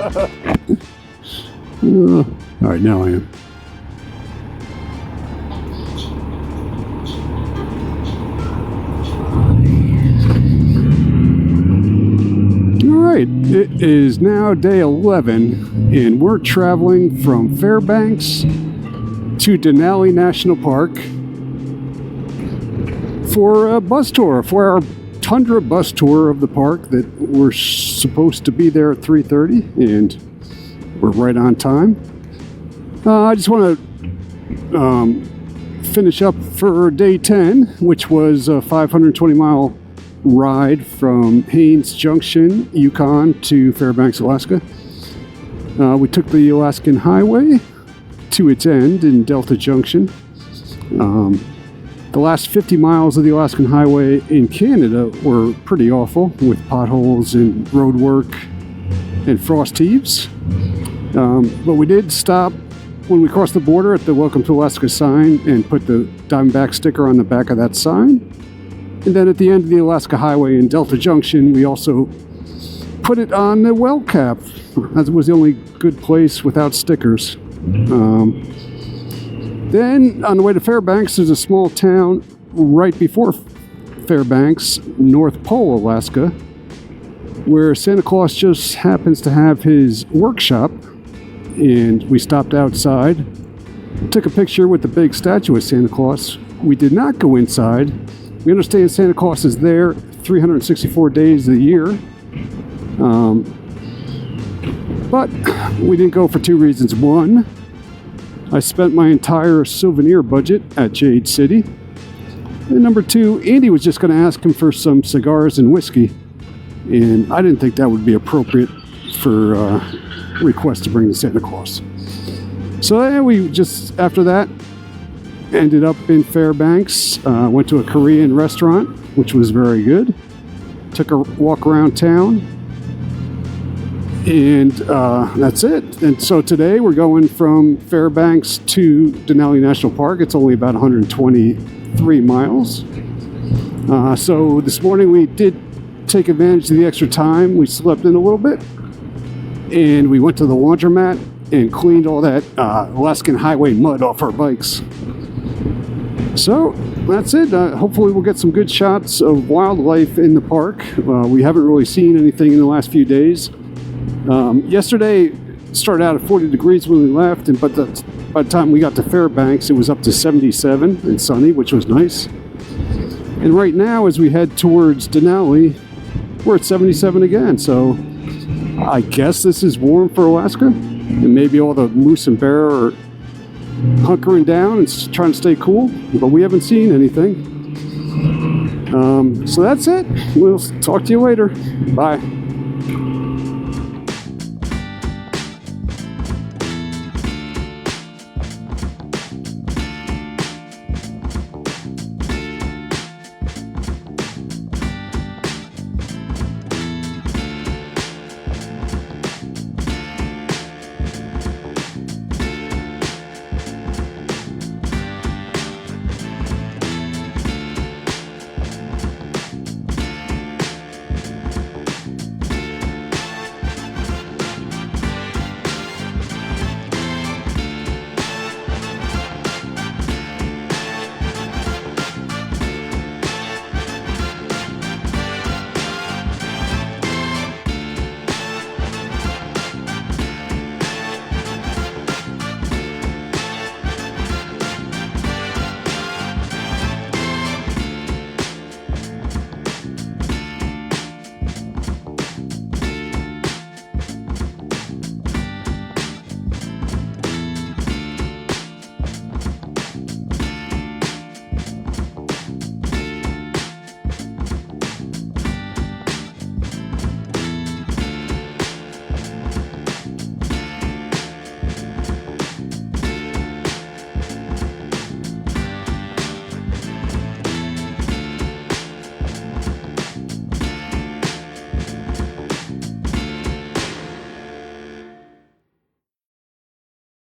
All right, now I am. All right, it is now day 11, and we're traveling from Fairbanks to Denali National Park for a bus tour, for our Tundra bus tour of the park that we're supposed to be there at 3:30, and we're right on time. I just want to finish up for day 10, which was a 520-mile ride from Haines Junction, Yukon, to Fairbanks, Alaska. We took the Alaskan Highway to its end in Delta Junction. The last 50 miles of the Alaskan Highway in Canada were pretty awful, with potholes and road work and frost heaves. But we did stop when we crossed the border at the Welcome to Alaska sign and put the Diamondback sticker on the back of that sign. And then at the end of the Alaska Highway in Delta Junction, we also put it on the well cap. That was the only good place without stickers. Then on the way to Fairbanks, there's a small town right before Fairbanks, North Pole, Alaska, where Santa Claus just happens to have his workshop. And we stopped outside, took a picture with the big statue of Santa Claus. We did not go inside. We understand Santa Claus is there 364 days a year. But we didn't go for two reasons. One, I spent my entire souvenir budget at Jade City. And number two, Andy was just going to ask him for some cigars and whiskey. And I didn't think that would be appropriate for request to bring to Santa Claus. So we just, after that, ended up in Fairbanks, went to a Korean restaurant, which was very good. Took a walk around town, and that's it. And so today we're going from Fairbanks to Denali National Park. It's only about 123 miles. So this morning we did take advantage of the extra time. We slept in a little bit, and we went to the laundromat and cleaned all that Alaskan Highway mud off our bikes. So that's it. Hopefully we'll get some good shots of wildlife in the park. We haven't really seen anything in the last few days. Yesterday started out at 40 degrees when we left, but by the time we got to Fairbanks, it was up to 77 and sunny, which was nice. And right now, as we head towards Denali, we're at 77 again. So I guess this is warm for Alaska, and maybe all the moose and bear are hunkering down and trying to stay cool, but we haven't seen anything. So that's it. We'll talk to you later. Bye.